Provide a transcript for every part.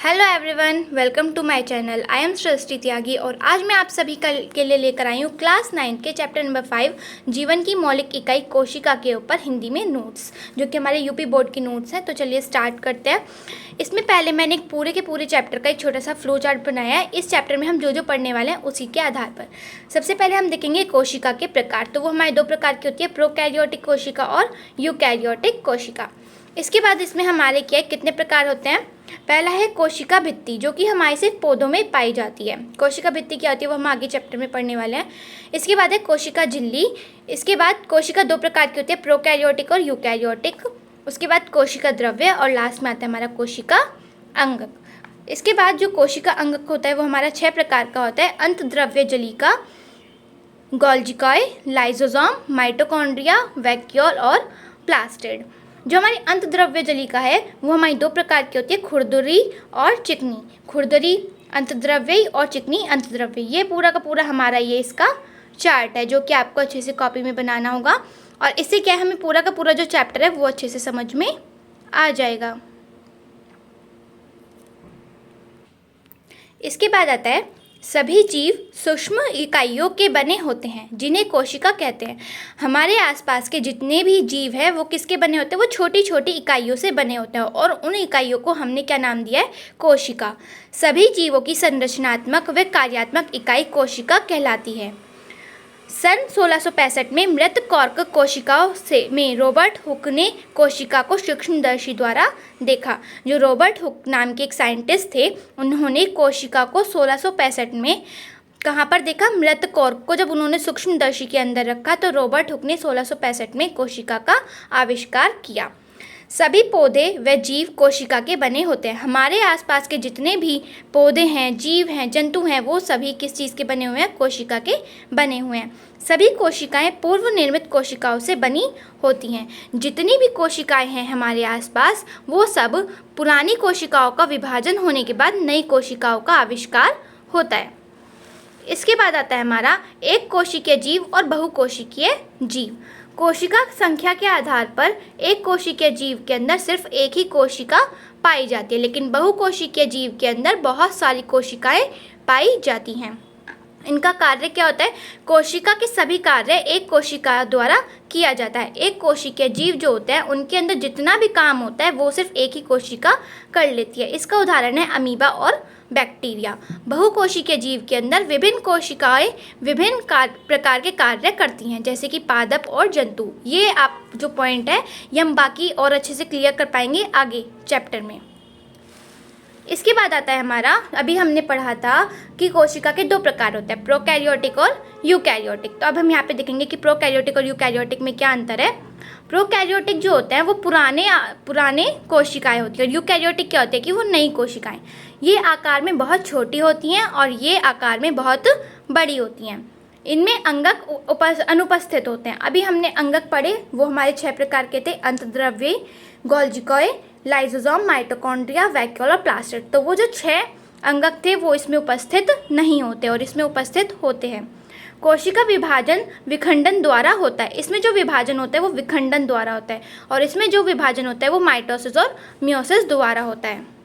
Hello everyone, welcome to my channel. I am Srishti Tyagi और आज मैं आप सभी के लिए लेकर आई हूँ क्लास 9 के चैप्टर नंबर 5 जीवन की मौलिक इकाई कोशिका के ऊपर हिंदी में नोट्स, जो कि हमारे यूपी बोर्ड के नोट्स हैं। तो चलिए स्टार्ट करते हैं। इसमें पहले मैंने एक पूरे के पूरे चैप्टर का एक छोटा सा फ्लो चार्ट बनाया है। इस चैप्टर में हम जो जो पढ़ने वाले हैं उसी के आधार पर सबसे पहले हम देखेंगे कोशिका के प्रकार। तो वो हमारे दो प्रकार की होती है, प्रोकैरियोटिक कोशिका और यूकैरियोटिक कोशिका। इसके बाद इसमें हमारे क्या कितने प्रकार होते हैं। पहला है कोशिका भित्ति, जो कि हमारे सिर्फ पौधों में पाई जाती है। कोशिका भित्ति क्या होती है वो हम आगे चैप्टर में पढ़ने वाले हैं। इसके बाद है कोशिका झिल्ली। इसके बाद कोशिका दो प्रकार की होती है, प्रोकैरियोटिक और यूकैरियोटिक। उसके बाद कोशिका द्रव्य और लास्ट में आता है हमारा कोशिका अंगक। इसके बाद जो कोशिका अंगक होता है वो हमारा 6 प्रकार का होता है, अंतद्रव्य जलिका, गोल्जिकाय, लाइसोसोम, माइटोकॉन्ड्रिया, वैक्यूल और प्लास्टिड। जो हमारी अंतद्रव्य जलिका है वो हमारी दो प्रकार की होती है, खुरदरी और चिकनी। खुरदरी अंतद्रव्य और चिकनी अंतद्रव्य। ये पूरा का पूरा हमारा ये इसका चार्ट है, जो कि आपको अच्छे से कॉपी में बनाना होगा। और इससे क्या है, हमें पूरा का पूरा जो चैप्टर है वो अच्छे से समझ में आ जाएगा। इसके बाद आता है सभी जीव सूक्ष्म इकाइयों के बने होते हैं, जिन्हें कोशिका कहते हैं। हमारे आसपास के जितने भी जीव हैं वो किसके बने होते हैं, वो छोटी छोटी इकाइयों से बने होते हैं और उन इकाइयों को हमने क्या नाम दिया है, कोशिका। सभी जीवों की संरचनात्मक व कार्यात्मक इकाई कोशिका कहलाती है। सन 1665 में मृत कॉर्क कोशिकाओं में रॉबर्ट हुक ने कोशिका को सूक्ष्मदर्शी द्वारा देखा। जो रॉबर्ट हुक नाम के एक साइंटिस्ट थे, उन्होंने कोशिका को 1665 में कहाँ पर देखा, मृत कॉर्क को जब उन्होंने सूक्ष्मदर्शी के अंदर रखा तो रॉबर्ट हुक ने 1665 में कोशिका का आविष्कार किया। सभी पौधे व जीव कोशिका के बने होते हैं। हमारे आसपास के जितने भी पौधे हैं, जीव हैं, जंतु हैं, वो सभी किस चीज़ के बने हुए हैं, कोशिका के बने हुए हैं। सभी कोशिकाएं पूर्व निर्मित कोशिकाओं से बनी होती हैं। जितनी भी कोशिकाएं हैं हमारे आसपास वो सब पुरानी कोशिकाओं का विभाजन होने के बाद नई कोशिकाओं का आविष्कार होता है। इसके बाद आता है हमारा एक कोशिकीय जीव और बहुकोशिकीय जीव। कोशिका संख्या के आधार पर एक कोशिकीय जीव के अंदर सिर्फ एक ही कोशिका पाई जाती है, लेकिन बहुकोशिकीय जीव के अंदर बहुत सारी कोशिकाएं पाई जाती हैं। इनका कार्य क्या होता है, कोशिका के सभी कार्य एक कोशिका द्वारा किया जाता है। एक कोशिकीय जीव जो होता है उनके अंदर जितना भी काम होता है वो सिर्फ एक ही कोशिका कर लेती है। इसका उदाहरण है अमीबा और बैक्टीरिया। बहुकोशिकीय जीव के अंदर विभिन्न कोशिकाएं विभिन्न प्रकार के कार्य करती हैं, जैसे कि पादप और जंतु। ये आप जो पॉइंट है ये हम बाकी और अच्छे से क्लियर कर पाएंगे आगे चैप्टर में। इसके बाद आता है हमारा, अभी हमने पढ़ा था कि कोशिका के दो प्रकार होते हैं, प्रोकैरियोटिक और यूकैरियोटिक। तो अब हम यहाँ पे देखेंगे कि प्रोकैरियोटिक और यूकैरियोटिक में क्या अंतर है। प्रोकैरियोटिक जो होते हैं वो पुराने कोशिकाएं होती हैं और यूकैरियोटिक क्या होते हैं कि वो नई कोशिकाएं। ये आकार में बहुत छोटी होती हैं और ये आकार में बहुत बड़ी होती हैं। इनमें अंगक अनुपस्थित होते हैं। अभी हमने अंगक पढ़े, वो हमारे 6 प्रकार के थे, अंतद्रव्य, गोल्जिकाय, लाइसोसोम, माइटोकॉन्ड्रिया, वैक्यूल और प्लास्टिड। तो वो जो 6 अंगक थे वो इसमें उपस्थित नहीं होते और इसमें उपस्थित होते हैं। कोशिका विभाजन विखंडन द्वारा होता है। इसमें जो विभाजन होता है वो विखंडन द्वारा होता है और इसमें जो विभाजन होता है वो माइटोसिस और मियोसिस द्वारा होता है।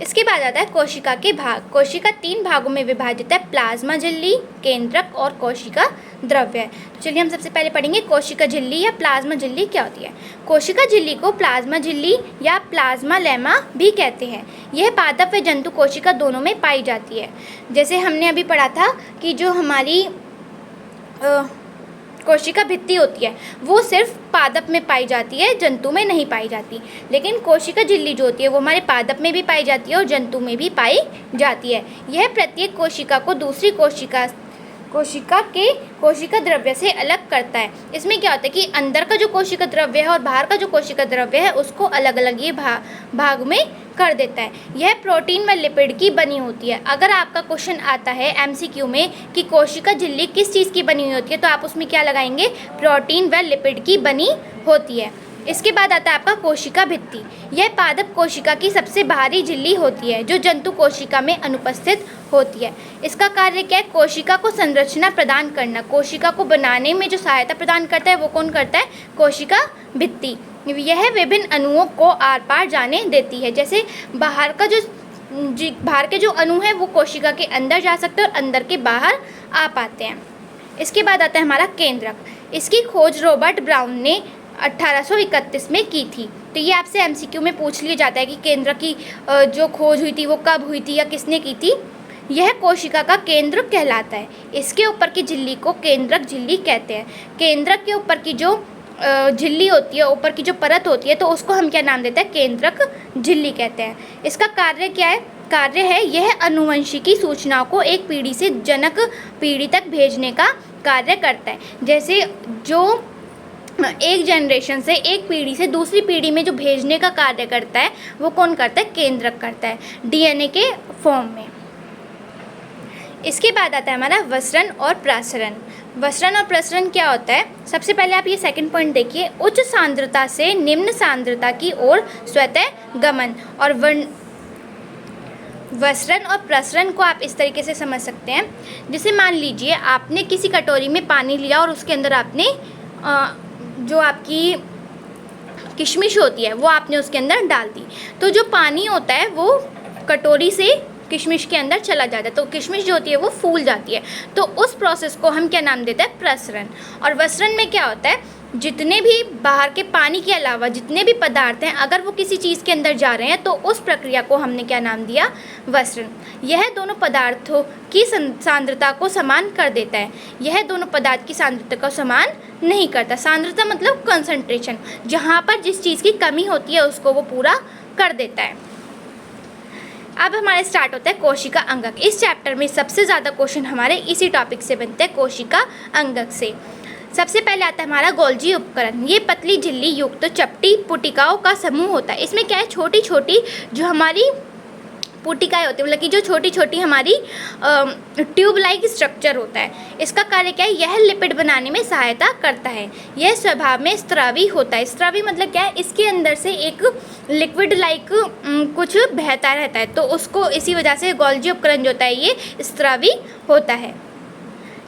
इसके बाद आता है कोशिका के भाग। कोशिका 3 भागों में विभाजित है, प्लाज्मा झिल्ली, केंद्रक और कोशिका द्रव्य। तो चलिए हम सबसे पहले पढ़ेंगे कोशिका झिल्ली या प्लाज्मा झिल्ली क्या होती है। कोशिका झिल्ली को प्लाज्मा झिल्ली या प्लाज्मा लेमा भी कहते हैं। यह पादप व जंतु कोशिका दोनों में पाई जाती है। जैसे हमने अभी पढ़ा था कि जो हमारी कोशिका भित्ति होती है वो सिर्फ पादप में पाई जाती है, जंतु में नहीं पाई जाती। लेकिन कोशिका झिल्ली जो होती है वो हमारे पादप में भी पाई जाती है और जंतु में भी पाई जाती है। यह प्रत्येक कोशिका को दूसरी कोशिका द्रव्य से अलग करता है। इसमें क्या होता है कि अंदर का जो कोशिका द्रव्य है और बाहर का जो कोशिका द्रव्य है उसको अलग अलग ये भाग में कर देता है। यह प्रोटीन व लिपिड की बनी होती है। अगर आपका क्वेश्चन आता है एमसीक्यू में कि कोशिका झिल्ली किस चीज़ की बनी हुई होती है, तो आप उसमें क्या लगाएंगे, प्रोटीन व लिपिड की बनी होती है। इसके बाद आता है आपका कोशिका भित्ति। यह पादप कोशिका की सबसे बाहरी झिल्ली होती है जो जंतु कोशिका में अनुपस्थित होती है। इसका कार्य क्या है, कोशिका को संरचना प्रदान करना। कोशिका को बनाने में जो सहायता प्रदान करता है वो कौन करता है, कोशिका भित्ति। यह विभिन्न अणुओं को आर पार जाने देती है। जैसे बाहर के जो अणु हैं वो कोशिका के अंदर जा सकते हैं और अंदर के बाहर आ पाते हैं। इसके बाद आता है हमारा केंद्रक। इसकी खोज रॉबर्ट ब्राउन ने 1831 में की थी। तो ये आपसे एमसीक्यू में पूछ लिया जाता है कि केंद्रक की जो खोज हुई थी वो कब हुई थी या किसने की थी। यह कोशिका का केंद्र कहलाता है। इसके ऊपर की झिल्ली को केंद्रक झिल्ली कहते हैं। केंद्रक के ऊपर की जो झिल्ली होती है, ऊपर की जो परत होती है, तो उसको हम क्या नाम देते हैं? केंद्रक झिल्ली कहते हैं। इसका कार्य क्या है? कार्य है यह आनुवंशिकी सूचनाओं को एक पीढ़ी से जनक पीढ़ी तक भेजने का कार्य करता है। जैसे जो एक जनरेशन से एक पीढ़ी से दूसरी पीढ़ी में जो भेजने का कार्य करता है वो कौन करता है? केंद्रक करता है, डीएनए के फॉर्म में। इसके बाद आता है हमारा वसरण और प्रसरण। वसरण और प्रसरण क्या होता है? सबसे पहले आप ये सेकंड पॉइंट देखिए, उच्च सांद्रता से निम्न सांद्रता की ओर स्वतः गमन। और वसरण और प्रसरण को आप इस तरीके से समझ सकते हैं, जैसे मान लीजिए आपने किसी कटोरी में पानी लिया और उसके अंदर आपने जो आपकी किशमिश होती है वो आपने उसके अंदर डाल दी। तो जो पानी होता है वो कटोरी से किशमिश के अंदर चला जाता है, तो किशमिश जो होती है वो फूल जाती है। तो उस प्रोसेस को हम क्या नाम देते हैं? प्रसरण। और वसरण में क्या होता है? जितने भी बाहर के पानी के अलावा जितने भी पदार्थ हैं, अगर वो किसी चीज़ के अंदर जा रहे हैं तो उस प्रक्रिया को हमने क्या नाम दिया? वसरण। यह दोनों पदार्थों की सांद्रता को समान कर देता है। यह दोनों पदार्थ की सांद्रता को समान नहीं करता। सांद्रता मतलब कंसंट्रेशन, जहाँ पर जिस चीज़ की कमी होती है उसको वो पूरा कर देता है। अब हमारे स्टार्ट होता है कोशिका अंगक। इस चैप्टर में सबसे ज़्यादा क्वेश्चन हमारे इसी टॉपिक से बनते हैं, कोशिका अंगक से। सबसे पहले आता है हमारा गोल्जी उपकरण। ये पतली झिल्ली युक्त चपटी पुटिकाओं का समूह होता है। इसमें क्या है? छोटी छोटी जो हमारी पुटिकाएँ होती है, मतलब कि जो छोटी छोटी हमारी ट्यूब लाइक स्ट्रक्चर होता है। इसका कार्य क्या है? यह लिपिड बनाने में सहायता करता है। यह स्वभाव में स्रावी होता है। स्रावी मतलब क्या है? इसके अंदर से एक लिक्विड लाइक कुछ बहता रहता है, तो उसको इसी वजह से गोल्जी उपकरण जो होता है ये स्रावी होता है।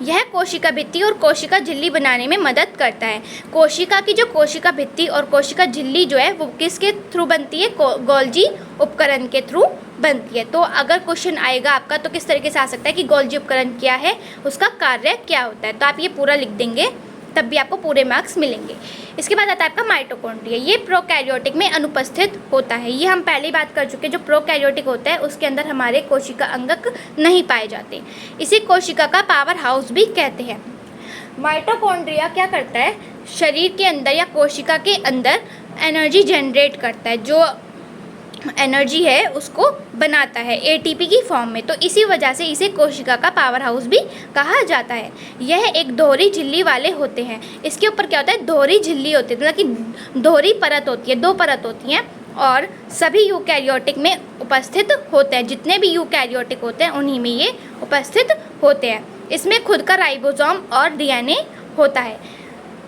यह कोशिका भित्ति और कोशिका झिल्ली बनाने में मदद करता है। कोशिका की जो कोशिका भित्ति और कोशिका झिल्ली जो है वो किसके थ्रू बनती है? गोल्जी उपकरण के थ्रू बनती है। तो अगर क्वेश्चन आएगा आपका तो किस तरीके से आ सकता है कि गोल्जी उपकरण क्या है, उसका कार्य क्या होता है, तो आप ये पूरा लिख देंगे, तब भी आपको पूरे मार्क्स मिलेंगे। इसके बाद आता है आपका माइटोकॉन्ड्रिया। ये प्रोकैरियोटिक में अनुपस्थित होता है। ये हम पहले ही बात कर चुके हैं, जो प्रोकैरियोटिक होता है उसके अंदर हमारे कोशिका अंगक नहीं पाए जाते। इसी कोशिका का पावर हाउस भी कहते हैं। माइटोकॉन्ड्रिया क्या करता है? शरीर के अंदर या कोशिका के अंदर एनर्जी जनरेट करता है, जो एनर्जी है उसको बनाता है एटीपी की फॉर्म में। तो इसी वजह से इसे कोशिका का पावर हाउस भी कहा जाता है। यह एक दोहरी झिल्ली वाले होते हैं। इसके ऊपर क्या होता है? दोहरी झिल्ली होती है, मतलब कि दोहरी परत होती है, दो परत होती हैं, और सभी यूकैरियोटिक में उपस्थित होते हैं। जितने भी यूकैरियोटिक होते हैं उन्हीं में ये उपस्थित होते हैं। इसमें खुद का राइबोसोम और डीएनए होता है।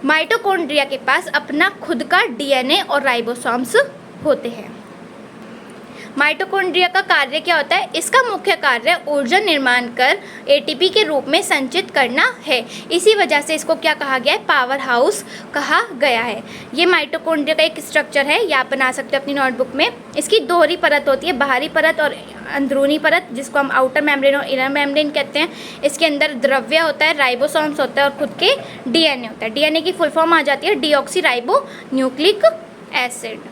माइटोकॉन्ड्रिया के पास अपना खुद का डीएनए और राइबोसोम्स होते हैं। माइटोकॉन्ड्रिया का कार्य क्या होता है? इसका मुख्य कार्य ऊर्जा निर्माण कर एटीपी के रूप में संचित करना है। इसी वजह से इसको क्या कहा गया है? पावर हाउस कहा गया है। ये माइटोकॉन्ड्रिया का एक स्ट्रक्चर है, ये आप बना सकते हो अपनी नोटबुक में। इसकी दोहरी परत होती है, बाहरी परत और अंदरूनी परत, जिसको हम आउटर मेम्ब्रेन और इनर मेम्ब्रेन कहते हैं। इसके अंदर द्रव्य होता है, राइबोसोम्स होता है और खुद के डीएनए होता है। डीएनए की फुल फॉर्म आ जाती है डीऑक्सी राइबो न्यूक्लिक एसिड।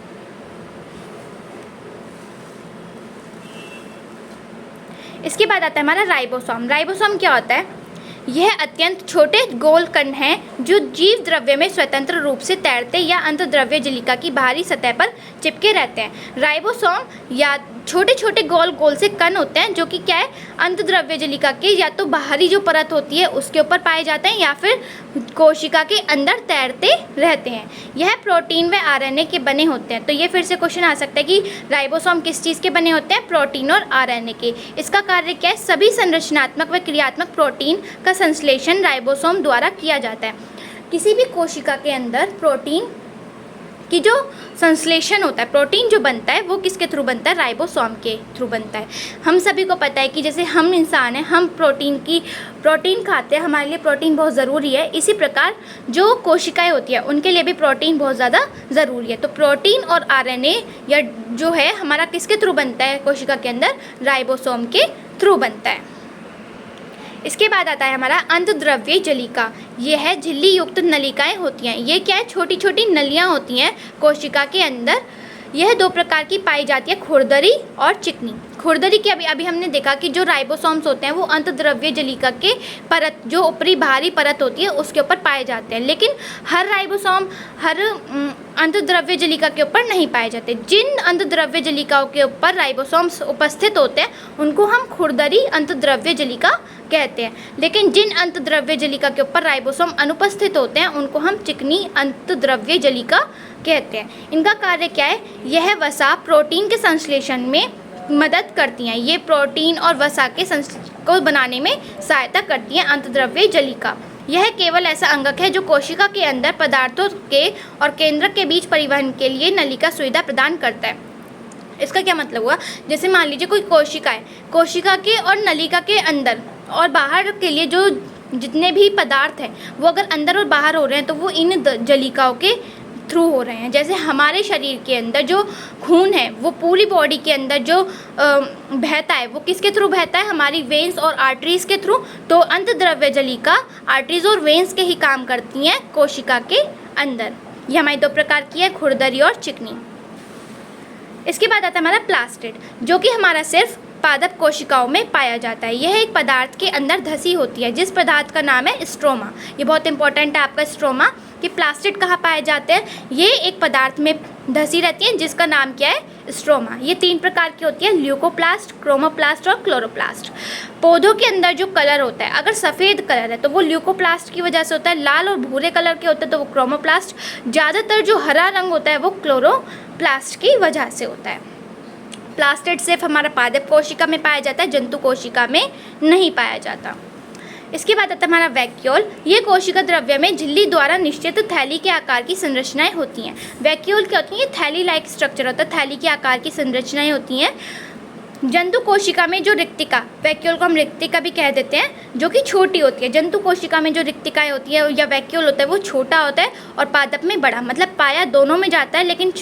इसके बाद आता है हमारा राइबोसोम। राइबोसोम क्या होता है? यह अत्यंत छोटे गोल कण हैं जो जीव द्रव्य में स्वतंत्र रूप से तैरते या अंतर्द्रव्य झिल्लिका की बाहरी सतह पर चिपके रहते हैं। राइबोसोम या छोटे छोटे गोल से कण होते हैं जो कि क्या है? अंतर्द्रव्य झिल्लिका के या तो बाहरी जो परत होती है उसके ऊपर पाए जाते हैं या फिर कोशिका के अंदर तैरते रहते हैं। यह प्रोटीन व आरएनए के बने होते हैं। तो ये फिर से क्वेश्चन आ सकता है कि राइबोसोम किस चीज़ के बने होते हैं? प्रोटीन और आरएनए के। इसका कार्य क्या है? सभी संरचनात्मक व क्रियात्मक प्रोटीन का संश्लेषण राइबोसोम द्वारा किया जाता है। किसी भी कोशिका के अंदर प्रोटीन कि जो संश्लेषण होता है, प्रोटीन जो बनता है वो किसके थ्रू बनता है, राइबोसोम के थ्रू बनता है। हम सभी को पता है कि जैसे हम इंसान हैं, हम प्रोटीन खाते हैं, हमारे लिए प्रोटीन बहुत ज़रूरी है। इसी प्रकार जो कोशिकाएं होती है उनके लिए भी प्रोटीन बहुत ज़्यादा ज़रूरी है। तो प्रोटीन और आरएनए या जो है हमारा किसके थ्रू बनता है, कोशिका के अंदर राइबोसोम के थ्रू बनता है। इसके बाद आता है हमारा अंतद्रव्य जलिका। ये है झिल्ली युक्त नलिकाएं होती हैं। ये क्या है, छोटी छोटी नलियां होती हैं कोशिका के अंदर। यह 2 प्रकार की पाई जाती है, खुरदरी और चिकनी। खुरदरी की अभी हमने देखा कि जो राइबोसोम्स होते हैं वो अंतद्रव्य जलिका के परत, जो ऊपरी बाहरी परत होती है उसके ऊपर पाए जाते हैं, लेकिन हर राइबोसोम हर अंतद्रव्य जलिका के ऊपर नहीं पाए जाते। जिन अंतद्रव्य जलिकाओं के ऊपर राइबोसोम्स उपस्थित होते हैं उनको हम खुरदरी अंतद्रव्य जलिका कहते हैं, लेकिन जिन अंतद्रव्य जलिका के ऊपर राइबोसोम अनुपस्थित होते हैं उनको हम चिकनी अंतद्रव्य जलिका कहते हैं। इनका कार्य क्या है, यह वसा प्रोटीन के संश्लेषण में मदद करती हैं। ये प्रोटीन और वसा के को बनाने में सहायता करती हैं अंतद्रव्य जलिका। यह केवल ऐसा अंगक है जो कोशिका के अंदर पदार्थों के और केंद्रक के बीच परिवहन के लिए नलिका सुविधा प्रदान करता है। इसका क्या मतलब हुआ, जैसे मान लीजिए कोई कोशिका है, कोशिका के और नलिका के अंदर और बाहर के लिए जो जितने भी पदार्थ हैं वो अगर अंदर और बाहर हो रहे हैं तो वो इन जलिकाओं के थ्रू हो रहे हैं। जैसे हमारे शरीर के अंदर जो खून है वो पूरी बॉडी के अंदर जो बहता है वो किसके थ्रू बहता है, हमारी वेन्स और आर्टरीज़ के थ्रू। तो अंतद्रव्य जलिका आर्टरीज और वेन्स के ही काम करती हैं कोशिका के अंदर। ये हमारी 2 प्रकार की है, खुरदरी और चिकनी। इसके बाद आता है हमारा प्लास्टिड, जो कि हमारा सिर्फ पादप कोशिकाओं में पाया जाता है। यह एक पदार्थ के अंदर धसी होती है जिस पदार्थ का नाम है स्ट्रोमा। ये बहुत इंपॉर्टेंट है आपका स्ट्रोमा, कि प्लास्टिड कहाँ पाए जाते हैं। ये एक पदार्थ में धसी रहती है जिसका नाम क्या है, स्ट्रोमा। ये 3 प्रकार की होती है, ल्यूकोप्लास्ट, क्रोमोप्लास्ट और क्लोरोप्लास्ट। पौधों के अंदर जो कलर होता है, अगर सफ़ेद कलर है तो वो ल्यूकोप्लास्ट की वजह से होता है, लाल और भूरे कलर के होते हैं तो वो क्रोमोप्लास्ट, ज़्यादातर जो हरा रंग होता है वो क्लोरोप्लास्ट की वजह से होता है। प्लास्टिड सिर्फ हमारा पादप कोशिका में पाया जाता है, जंतु कोशिका में नहीं पाया जाता। इसके बाद आता है हमारा वैक्यूल। ये कोशिका द्रव्य में झिल्ली द्वारा निश्चित थैली के आकार की संरचनाएं होती हैं। वैक्यूल क्या होती हैं, ये थैली लाइक स्ट्रक्चर होता है, थैली के आकार की संरचनाएं होती हैं। जंतु कोशिका में जो रिक्तिका, वैक्यूल को हम रिक्तिका भी कह देते हैं, जो कि छोटी होती है। जंतु कोशिका में जो रिक्तिकाएं होती है या वैक्यूल होता है वो छोटा होता है और पादप में बड़ा, मतलब पाया दोनों में जाता है, लेकिन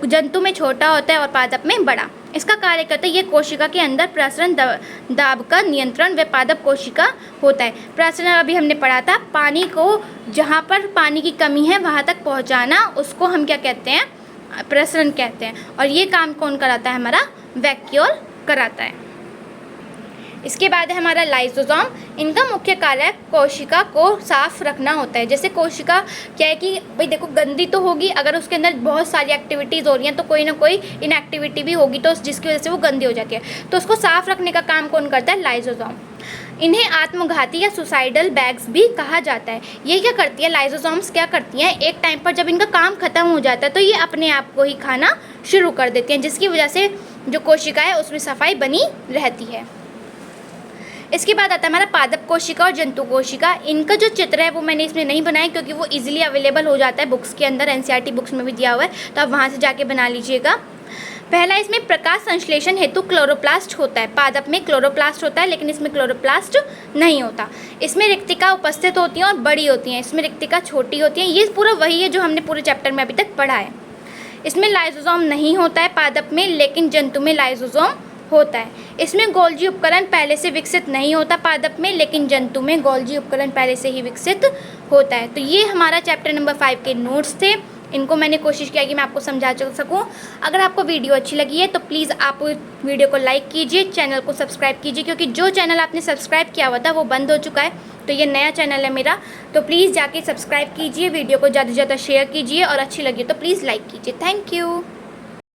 जंतु में छोटा होता है और पादप में बड़ा। इसका कार्य करता है, ये कोशिका के अंदर प्रसरण दाब का नियंत्रण व पादप कोशिका होता है। प्रसरण अभी हमने पढ़ा था, पानी को जहाँ पर पानी की कमी है वहाँ तक पहुँचाना, उसको हम क्या कहते हैं, प्रसरण कहते हैं। और ये काम कौन कराता है, हमारा वैक्यूल कराता है। इसके बाद है हमारा लाइसोसोम। इनका मुख्य कार्य कोशिका को साफ रखना होता है। जैसे कोशिका क्या है कि भाई देखो गंदी तो होगी, अगर उसके अंदर बहुत सारी एक्टिविटीज़ हो रही हैं तो कोई ना कोई इनएक्टिविटी भी होगी तो जिसकी वजह से वो गंदी हो जाती है। तो उसको साफ रखने का काम कौन करता है, लाइसोसोम। इन्हें आत्मघाती या सुसाइडल बैग्स भी कहा जाता है। ये क्या करती है, लाइसोसोम्स क्या करती हैं, एक टाइम पर जब इनका काम खत्म हो जाता है तो ये अपने आप को ही खाना शुरू कर देती हैं, जिसकी वजह से जो कोशिका है उसमें सफाई बनी रहती है। इसके बाद आता है हमारा पादप कोशिका और जंतु कोशिका। इनका जो चित्र है वो मैंने इसमें नहीं बनाया क्योंकि वो इजीली अवेलेबल हो जाता है बुक्स के अंदर, एनसीईआरटी बुक्स में भी दिया हुआ है, तो आप वहाँ से जाके बना लीजिएगा। पहला, इसमें प्रकाश संश्लेषण हेतु क्लोरोप्लास्ट होता है। पादप में क्लोरोप्लास्ट होता है लेकिन इसमें क्लोरोप्लास्ट नहीं होता। इसमें रिक्तिका उपस्थित होती हैं और बड़ी होती हैं, इसमें रिक्तिका छोटी होती है। ये पूरा वही है जो हमने पूरे चैप्टर में अभी तक पढ़ा है। इसमें लाइसोसोम नहीं होता है पादप में, लेकिन जंतु में लाइसोसोम होता है। इसमें गोल्जी उपकरण पहले से विकसित नहीं होता पादप में, लेकिन जंतु में गोल्जी उपकरण पहले से ही विकसित होता है। तो ये हमारा चैप्टर नंबर 5 के नोट्स थे। इनको मैंने कोशिश किया कि मैं आपको समझा सकूं। अगर आपको वीडियो अच्छी लगी है तो प्लीज़ आप वीडियो को लाइक कीजिए, चैनल को सब्सक्राइब कीजिए, क्योंकि जो चैनल आपने सब्सक्राइब किया हुआ था वो बंद हो चुका है, तो ये नया चैनल है मेरा। तो प्लीज़ जाके सब्सक्राइब कीजिए, वीडियो को ज़्यादा से ज़्यादा शेयर कीजिए और अच्छी लगी तो प्लीज़ लाइक कीजिए। Thank you.